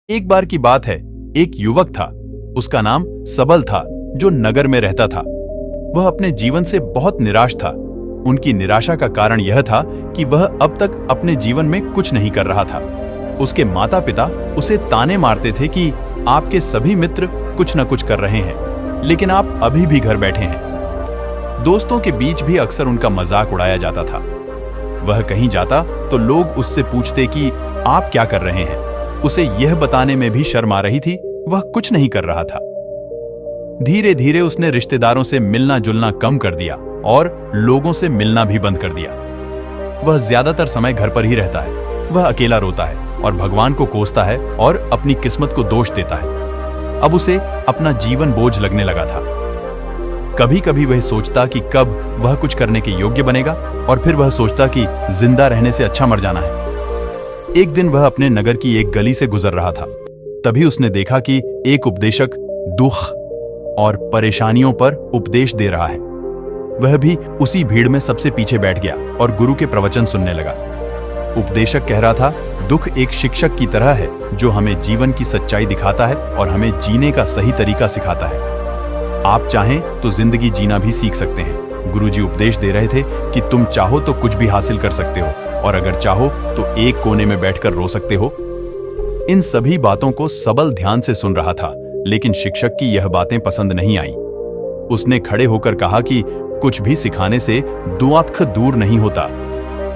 एक बार की बात है, एक युवक था। उसका नाम सबल था, जो नगर में रहता था। वह अपने जीवन से बहुत निराश था। उनकी निराशा का कारण यह था कि वह अब तक अपने जीवन में कुछ नहीं कर रहा था। उसके माता पिता उसे ताने मारते थे कि आपके सभी मित्र कुछ न कुछ कर रहे हैं, लेकिन आप अभी भी घर बैठे हैं। दोस्तों के बीच भी अक्सर उनका मजाक उड़ाया जाता था। वह कहीं जाता तो लोग उससे पूछते कि आप क्या कर रहे हैं। उसे यह बताने में भी शर्म आ रही थी, वह कुछ नहीं कर रहा था। धीरे धीरे उसने रिश्तेदारों से मिलना जुलना कम कर दिया और लोगों से मिलना भी बंद कर दिया। वह ज्यादातर समय घर पर ही रहता है। वह अकेला रोता है और भगवान को कोसता है और अपनी किस्मत को दोष देता है। अब उसे अपना जीवन बोझ लगने लगा था। कभी कभी वह सोचता कि कब वह कुछ करने के योग्य बनेगा, और फिर वह सोचता कि जिंदा रहने से अच्छा मर जाना है। एक दिन वह अपने नगर की एक गली से गुजर रहा था। तभी उसने देखा कि एक उपदेशक दुख और परेशानियों पर उपदेश दे रहा है। वह भी उसी भीड़ में सबसे पीछे बैठ गया और गुरु के प्रवचन सुनने लगा। उपदेशक कह रहा था, दुख एक शिक्षक की तरह है जो हमें जीवन की सच्चाई दिखाता है और हमें जीने का सही तरीका सिखाता है। आप चाहें तो जिंदगी जीना भी सीख सकते हैं। गुरुजी उपदेश दे रहे थे कि तुम चाहो तो कुछ भी हासिल कर सकते हो, और अगर चाहो तो एक कोने में बैठकर रो सकते हो। इन सभी बातों को सबल ध्यान से सुन रहा था, लेकिन शिक्षक की यह बातें पसंद नहीं आई। उसने खड़े होकर कहा कि कुछ भी सिखाने से दुख दूर नहीं होता।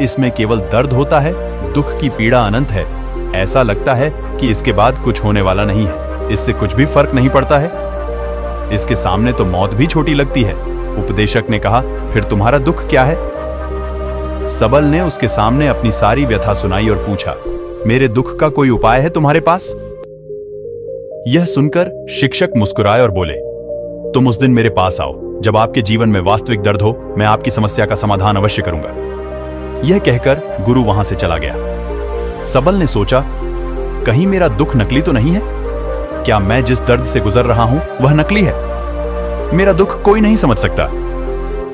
इसमें केवल दर्द होता है, दुख की पीड़ा अनंत है। ऐसा लगता है कि इसके बाद कुछ होने वाला नहीं है, इससे कुछ भी फर्क नहीं पड़ता है। इसके सामने तो मौत भी छोटी लगती है। उपदेशक ने कहा, फिर तुम्हारा दुख क्या है? सबल ने उसके सामने अपनी सारी व्यथा सुनाई और पूछा, मेरे दुख का कोई उपाय है तुम्हारे पास? यह सुनकर शिक्षक मुस्कुराए और बोले, तुम उस दिन मेरे पास आओ जब आपके जीवन में वास्तविक दर्द हो। मैं आपकी समस्या का समाधान अवश्य करूंगा। यह कहकर गुरु वहां से चला गया। सबल ने सोचा, कहीं मेरा दुख नकली तो नहीं है? क्या मैं जिस दर्द से गुजर रहा हूं वह नकली है? मेरा दुख कोई नहीं समझ सकता।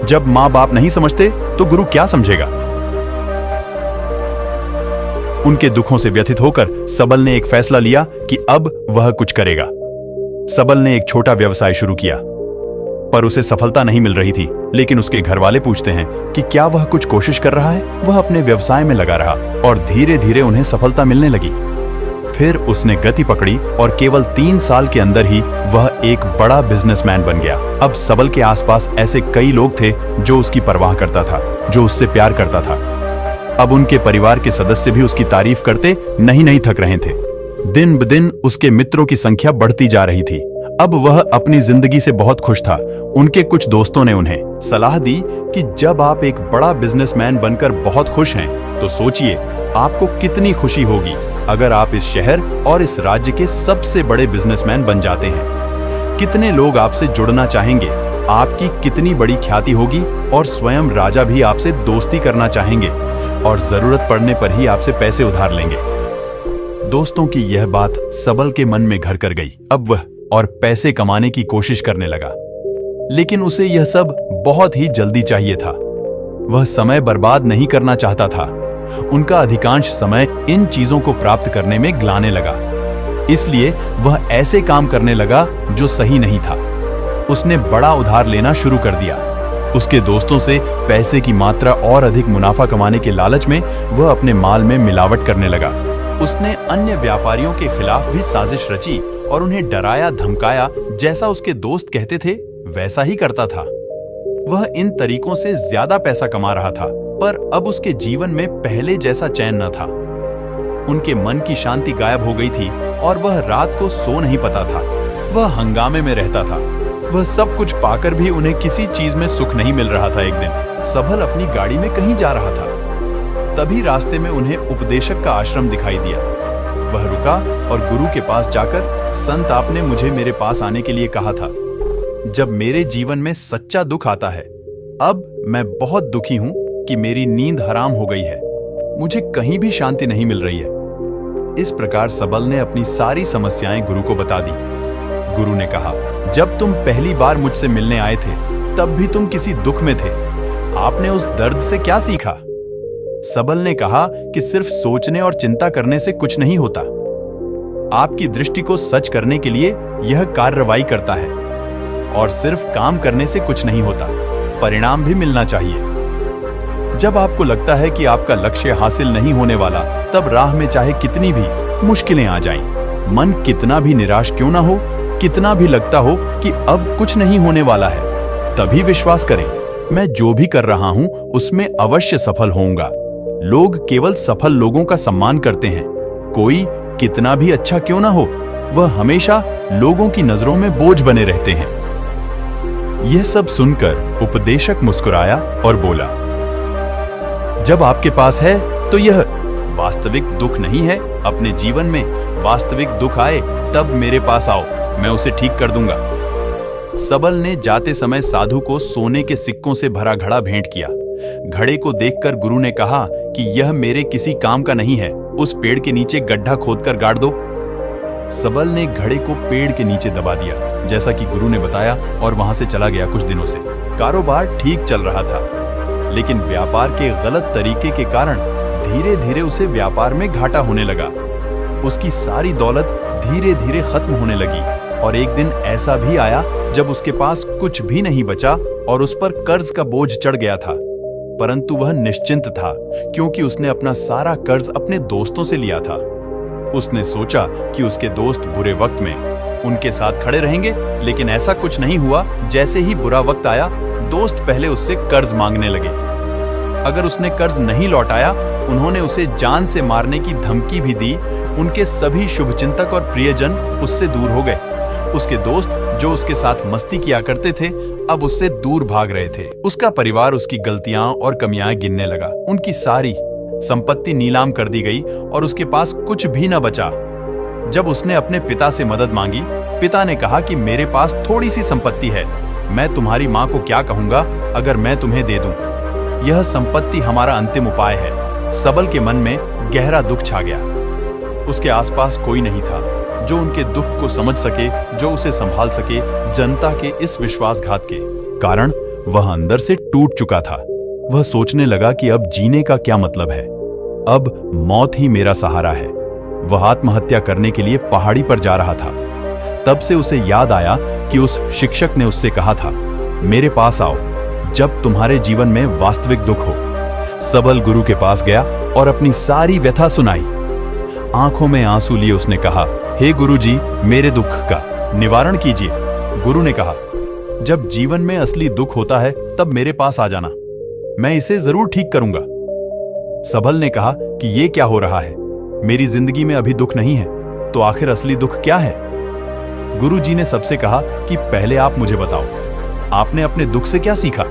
जब मां बाप नहीं समझते तो गुरु क्या समझेगा? उनके दुखों से व्यथित होकर सबल ने एक फैसला लिया कि अब वह कुछ करेगा। सबल ने एक छोटा व्यवसाय शुरू किया, पर उसे सफलता नहीं मिल रही थी। लेकिन उसके घर वाले पूछते हैं कि क्या वह कुछ कोशिश कर रहा है? वह अपने व्यवसाय में लगा रहा और धीरे धीरे उन्हें सफलता मिलने लगी। फिर उसने गति पकड़ी और केवल 3 साल के अंदर ही वह एक बड़ा बिजनेसमैन बन गया। अब सबल के आसपास ऐसे कई लोग थे जो उसकी परवाह करता था, जो उससे प्यार करता था। अब उनके परिवार के सदस्य भी उसकी तारीफ करते नहीं थक रहे थे। दिन ब दिन उसके मित्रों की संख्या बढ़ती जा रही थी। अब वह अपनी जिंदगी से बहुत खुश था। उनके कुछ दोस्तों ने उन्हें सलाह दी कि जब आप एक बड़ा बिजनेसमैन बनकर बहुत खुश हैं, तो सोचिए आपको कितनी खुशी होगी अगर आप इस शहर और इस राज्य के सबसे बड़े बिजनेसमैन बन जाते हैं। कितने लोग आपसे जुड़ना चाहेंगे, आपकी कितनी बड़ी ख्याति होगी, और स्वयं राजा भी आपसे दोस्ती करना चाहेंगे और जरूरत पड़ने पर ही आपसे पैसे उधार लेंगे। दोस्तों की यह बात सबल के मन में घर कर गई। अब वह और पैसे कमाने की कोशिश करने लगा, लेकिन उसे यह सब बहुत ही जल्दी चाहिए था। वह समय बर्बाद नहीं करना चाहता था। उनका अधिकांश समय इन चीजों को प्राप्त करने में गलाने लगा। इसलिए वह ऐसे काम करने लगा जो सही नहीं था। उसने बड़ा उधार लेना शुरू कर दिया। उसके दोस्तों से पैसे की मात्रा और अधिक मुनाफा कमाने के लालच में वह अपने माल में मिलावट करने लगा। उसने अन्य व्यापारियों के खिलाफ भी साजिश रची और उन्हें डराया धमकाया। जैसा उसके दोस्त कहते थे वैसा ही करता था। वह इन तरीकों से ज्यादा पैसा कमा रहा था, पर अब उसके जीवन में पहले जैसा चैन न था। उनके मन की शांति गायब हो गई थी और वह रात को सो नहीं पाता था। वह हंगामे में रहता था। वह सब कुछ पाकर भी उन्हें किसी चीज में सुख नहीं मिल रहा था। एक दिन सबल अपनी गाड़ी में कहीं जा रहा था। तभी रास्ते में उन्हें उपदेशक का आश्रम दिखाई दिया। वह रुका और गुरु के पास जाकर, संत आपने मुझे मेरे पास आने के लिए कहा था जब मेरे जीवन में सच्चा दुख आता है। अब मैं बहुत दुखी हूं कि मेरी नींद हराम हो गई है। मुझे कहीं भी शांति नहीं मिल रही है। इस प्रकार सबल ने अपनी सारी समस्याएं गुरु को बता दी। गुरु ने कहा, जब तुम पहली बार मुझसे मिलने आए थे तब भी तुम किसी दुख में थे। आपने उस दर्द से क्या सीखा? सबल ने कहा कि सिर्फ सोचने और चिंता करने से कुछ नहीं होता। आपकी दृष्टि को सच करने के लिए यह कार्रवाई करता है। और सिर्फ काम करने से कुछ नहीं होता, परिणाम भी मिलना चाहिए। जब आपको लगता है कि आपका लक्ष्य हासिल नहीं होने वाला, तब राह में चाहे कितनी भी मुश्किलें आ जाएं, मन कितना भी निराश क्यों ना हो, कितना भी लगता हो कि अब कुछ नहीं होने वाला है, तभी विश्वास करें, मैं जो भी कर रहा हूं उसमें अवश्य सफल होऊंगा। लोग केवल सफल लोगों का सम्मान करते हैं। कोई कितना भी अच्छा क्यों ना हो, वह हमेशा लोगों की नजरों में बोझ बने रहते हैं। यह सब सुनकर उपदेशक मुस्कुराया और बोला, जब आपके पास है तो यह वास्तविक दुख नहीं है। अपने जीवन में वास्तविक दुख आए तब मेरे पास आओ, मैं उसे ठीक कर दूंगा। सबल ने जाते समय साधु को सोने के सिक्कों से भरा घड़ा भेंट किया। घड़े को देखकर गुरु ने कहा कि यह मेरे किसी काम का नहीं है, उस पेड़ के नीचे गड्ढा खोदकर गाड़ दो। सबल ने घड़े को पेड़ के नीचे दबा दिया, जैसा कि गुरु ने बताया, और वहां से चला गया। कुछ दिनों से कारोबार ठीक चल रहा था, लेकिन व्यापार के गलत तरीके के कारण धीरे धीरे उसे व्यापार में घाटा होने लगा। उसकी सारी दौलत धीरे धीरे खत्म होने लगी, और एक दिन ऐसा भी आया जब उसके पास कुछ भी नहीं बचा और उस पर कर्ज का बोझ चढ़ गया था। परंतु वह निश्चिंत था, क्योंकि उसने अपना सारा कर्ज अपने दोस्तों से लिया था। उसने सोचा कि उसके दोस्त बुरे वक्त में उनके साथ खड़े रहेंगे, लेकिन ऐसा कुछ नहीं हुआ। जैसे ही बुरा वक्त आया, दोस्त पहले उससे कर्ज मांगने लगे। अगर उसने कर्ज नहीं लौटाया, उन्होंने उसे जान से मारने की धमकी भी दी। उनके सभी शुभचिंतक और प्रियजन उससे दूर हो गए। उसके दोस्त जो उसके साथ मस्ती किया करते थे, अब उससे दूर भाग रहे थे। उसका परिवार उसकी गलतियां और कमियां गिनने लगा। उनकी सारी संपत्ति नीलाम कर दी गई और उसके पास कुछ भी न बचा। जब उसने अपने पिता से मदद मांगी, पिता ने कहा कि मेरे पास थोड़ी सी संपत्ति है, मैं तुम्हारी मां को क्या कहूंगा अगर मैं तुम्हें दे दूं। यह संपत्ति हमारा अंतिम उपाय है। सबल के मन में गहरा दुख छा गया। उसके आसपास कोई नहीं था जो उनके दुख को समझ सके, जो उसे संभाल सके। जनता के इस विश्वासघात के कारण वह अंदर से टूट चुका था। वह सोचने लगा कि अब जीने का क्या मतलब है, अब मौत ही मेरा सहारा है। वह आत्महत्या करने के लिए पहाड़ी पर जा रहा था। तब से उसे याद आया कि उस शिक्षक ने उससे कहा था, मेरे पास आओ जब तुम्हारे जीवन में वास्तविक दुख हो। सबल गुरु के पास गया और अपनी सारी व्यथा सुनाई। आंखों में आंसू लिए उसने कहा, हे गुरु जी, मेरे दुख का निवारण कीजिए। गुरु ने कहा, जब जीवन में असली दुख होता है तब मेरे पास आ जाना, मैं इसे जरूर ठीक करूंगा। सबल ने कहा कि ये क्या हो रहा है, मेरी जिंदगी में अभी दुख नहीं है, तो आखिर असली दुख क्या है? गुरु जी ने सबसे कहा कि पहले आप मुझे बताओ, आपने अपने दुख से क्या सीखा?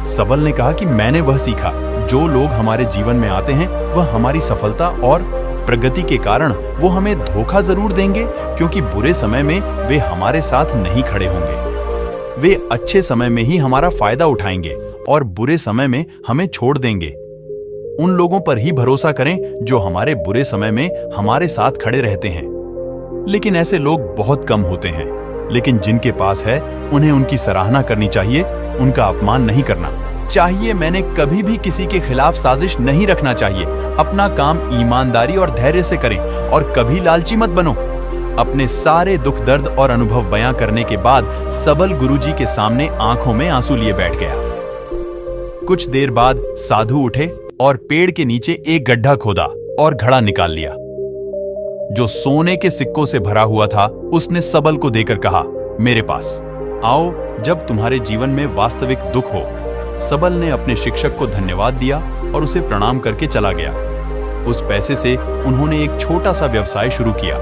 सबल ने कहा कि मैंने वह सीखा, जो लोग हमारे जीवन में आते हैं वह हमारी सफलता और प्रगति के कारण वो हमें धोखा जरूर देंगे, क्योंकि बुरे समय में वे हमारे साथ नहीं खड़े होंगे। वे अच्छे समय में ही हमारा फायदा उठाएंगे और बुरे समय में हमें छोड़ देंगे। उन लोगों पर ही भरोसा करें जो हमारे बुरे समय में हमारे साथ खड़े रहते हैं। लेकिन ऐसे लोग बहुत कम होते हैं, लेकिन जिनके पास है उन्हें उनकी सराहना करनी चाहिए, उनका अपमान नहीं करना चाहिए। मैंने कभी भी किसी के खिलाफ साजिश नहीं रखना चाहिए। अपना काम ईमानदारी और धैर्य से करें और कभी लालची मत बनो। अपने सारे दुख दर्द और अनुभव बयां करने के बाद सबल गुरुजी के सामने आंखों में आंसू लिए बैठ गया। कुछ देर बाद साधु उठे और पेड़ के नीचे एक गड्ढा खोदा और घड़ा निकाल लिया जो सोने के सिक्कों से भरा हुआ था। उसने सबल को देकर कहा, मेरे पास आओ जब तुम्हारे जीवन में वास्तविक दुख हो। सबल ने अपने शिक्षक को धन्यवाद दिया और उसे प्रणाम करके चला गया। उस पैसे से उन्होंने एक छोटा सा व्यवसाय शुरू किया।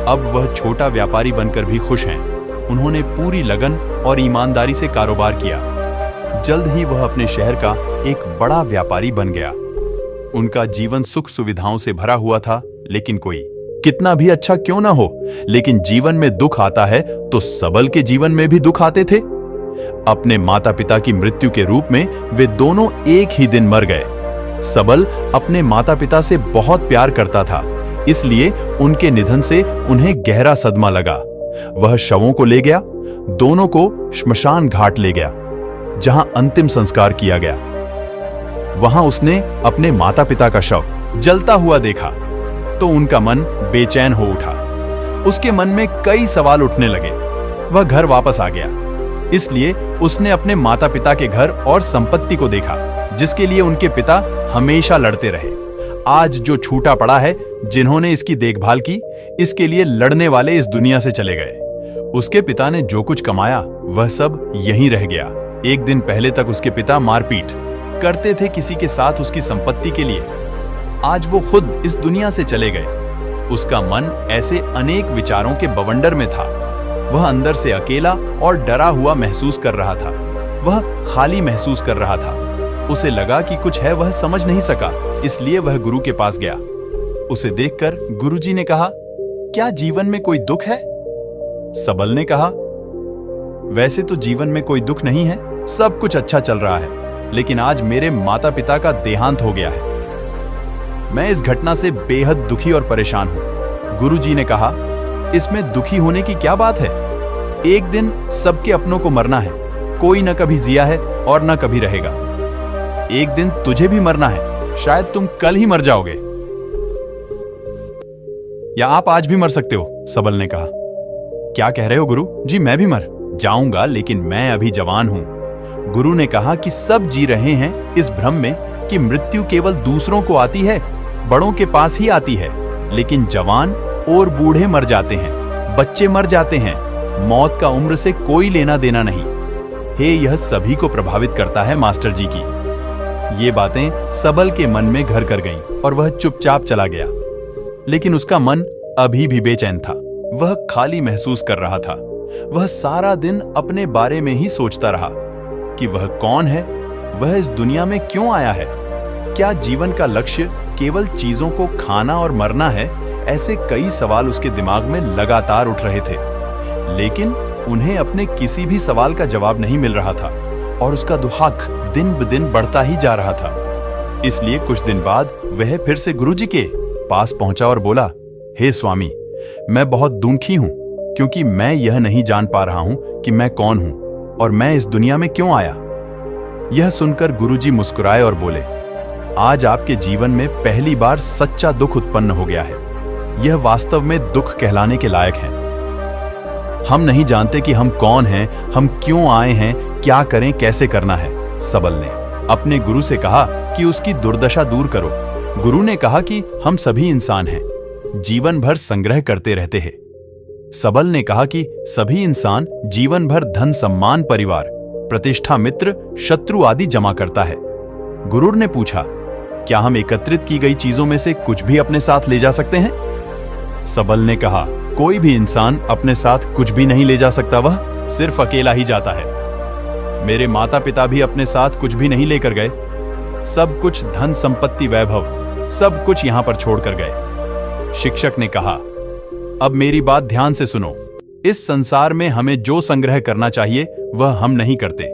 अब वह छोटा व्यापारी बनकर भी खुश हैं। उन्होंने पूरी लगन और ईमानदारी से कारोबार किया। जल्द ही वह अपने शहर का एक बड़ा व्यापारी बन गया। उनका जीवन सुख सुविधाओं से भरा हुआ था, लेकिन कोई कितना भी अच्छा क्यों ना हो, लेकिन जीवन में दुख आता है तो सबल के जीवन में भी दुख आते थे। अपने माता पिता की मृत्यु के रूप में वे दोनों एक ही दिन मर गए। सबल अपने माता पिता से बहुत प्यार करता था, इसलिए उनके निधन से उन्हें गहरा सदमा लगा। वह शवों को ले गया, दोनों को श्मशान घाट ले गया, जहां अंतिम संस्कार किया गया। वहां उसने अपने माता पिता का शव जलता हुआ देखा तो उनका मन बेचैन हो उठा। उसके मन में कई सवाल उठने लगे। वह घर वापस आ गया, इसलिए उसने अपने माता पिता के घर और संपत्ति को देखा, जिसके लिए उनके पिता हमेशा लड़ते रहे। आज जो छूटा पड़ा है, जिन्होंने इसकी देखभाल की, इसके लिए लड़ने वाले इस दुनिया से चले गए। उसके पिता ने जो कुछ कमाया वह सब यहीं रह गया। एक दिन पहले तक उसके पिता मारपीट करते थे किसी के साथ उसकी संपत्ति के लिए। आज वो खुद इस दुनिया से चले गए। उसका मन ऐसे अनेक विचारों के बवंडर में था। वह अंदर से अकेला और डरा हुआ महसूस कर रहा था। वह खाली महसूस कर रहा था। उसे लगा कि कुछ है, वह समझ नहीं सका, इसलिए वह गुरु के पास गया। उसे देखकर गुरुजी ने कहा, क्या जीवन में कोई दुख है? सबल ने कहा, वैसे तो जीवन में कोई दुख नहीं है, सब कुछ अच्छा चल रहा है, लेकिन आज मेरे माता पिता का देहांत हो गया है। मैं इस घटना से बेहद दुखी और परेशान हूं। गुरुजी ने कहा, इसमें दुखी होने की क्या बात है? एक दिन सबके अपनों को मरना है। कोई न कभी जिया है और न कभी रहेगा। एक दिन तुझे भी मरना है, शायद तुम कल ही मर जाओगे, या आप आज भी मर सकते हो, सबल ने कहा। क्या कह रहे हो गुरु जी? मैं भी मर जाऊंगा, लेकिन मैं अभी जवान हूं। गुरु ने कहा कि सब जी रहे हैं इस भ्रम में कि मृत्यु केवल दूसरों को आती है, बड़ों के पास ही आती है, लेकिन जवान और बूढ़े मर जाते हैं, बच्चे मर जाते हैं। मौत का उम्र से कोई लेना देना नहीं। हे, यह सभी को प्रभावित करता है मास्टर जी की। ये बातें सबल के मन में घर कर गईं और वह चुपचाप चला गया। लेकिन उसका मन अभी भी बेचैन था। वह खाली महसूस कर रहा था। वह सारा दिन अपने बारे में ही सोचता रहा कि वह कौन है, वह इस दुनिया में क्यों आया है, क्या जीवन का लक्ष्य केवल चीजों को खाना और मरना है? ऐसे कई सवाल उसके दिमाग में लगातार उठ रहे थे, लेकिन उन्हें अपने किसी भी सवाल का जवाब नहीं मिल रहा था और उसका दुहाक दिन ब दिन बढ़ता ही जा रहा था। इसलिए कुछ दिन बाद वह फिर से गुरुजी के पास पहुंचा और बोला, हे स्वामी, मैं बहुत दुखी हूं, क्योंकि मैं यह नहीं जान पा रहा हूं कि मैं कौन हूं और मैं इस दुनिया में क्यों आया। यह सुनकर गुरुजी मुस्कुराए और बोले, आज आपके जीवन में पहली बार सच्चा दुख उत्पन्न हो गया है। यह वास्तव में दुख कहलाने के लायक है। हम नहीं जानते कि हम कौन हैं, हम क्यों आए हैं, क्या करें, कैसे करना है। सबल ने अपने गुरु से कहा कि उसकी दुर्दशा दूर करो। गुरु ने कहा कि हम सभी इंसान हैं, जीवन भर संग्रह करते रहते हैं। सबल ने कहा कि सभी इंसान जीवन भर धन, सम्मान, परिवार, प्रतिष्ठा, मित्र, शत्रु आदि जमा करता है। गुरु ने पूछा, क्या हम एकत्रित की गई चीजों में से कुछ भी अपने साथ ले जा सकते हैं? सबल ने कहा, कोई भी इंसान अपने साथ कुछ भी नहीं ले जा सकता, वह सिर्फ अकेला ही जाता है। मेरे माता पिता भी अपने साथ कुछ भी नहीं लेकर गए। सब कुछ, धन, संपत्ति, वैभव, सब कुछ यहां पर छोड़कर गए। शिक्षक ने कहा, अब मेरी बात ध्यान से सुनो। इस संसार में हमें जो संग्रह करना चाहिए वह हम नहीं करते।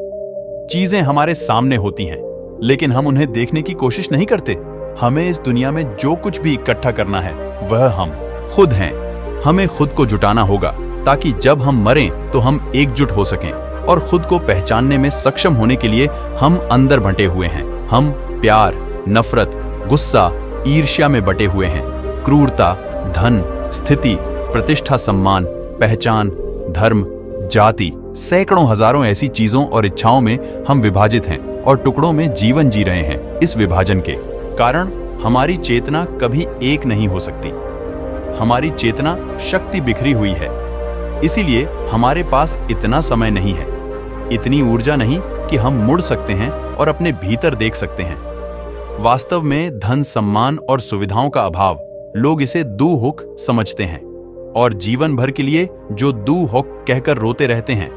चीजें हमारे सामने होती हैं, लेकिन हम उन्हें देखने की कोशिश नहीं करते। हमें इस दुनिया में जो कुछ भी इकट्ठा करना है वह हम खुद हैं। हमें खुद को जुटाना होगा, ताकि जब हम मरें तो हम एकजुट हो सकें और खुद को पहचानने में सक्षम होने के लिए हम अंदर बंटे हुए हैं। हम प्यार, नफरत, गुस्सा, ईर्ष्या में बटे हुए हैं। क्रूरता, धन, स्थिति, प्रतिष्ठा, सम्मान, पहचान, धर्म, जाति, सैकड़ों हजारों ऐसी चीजों और इच्छाओं में हम विभाजित हैं और टुकड़ों में जीवन जी रहे हैं। इस विभाजन के कारण हमारी चेतना कभी एक नहीं हो सकती। हमारी चेतना शक्ति बिखरी हुई है, इसीलिए हमारे पास इतना समय नहीं है, इतनी ऊर्जा नहीं कि हम मुड़ सकते हैं और अपने भीतर देख सकते हैं। वास्तव में धन, सम्मान और सुविधाओं का अभाव, लोग इसे दू हुक समझते हैं और जीवन भर के लिए जो दू हुक कहकर रोते रहते हैं,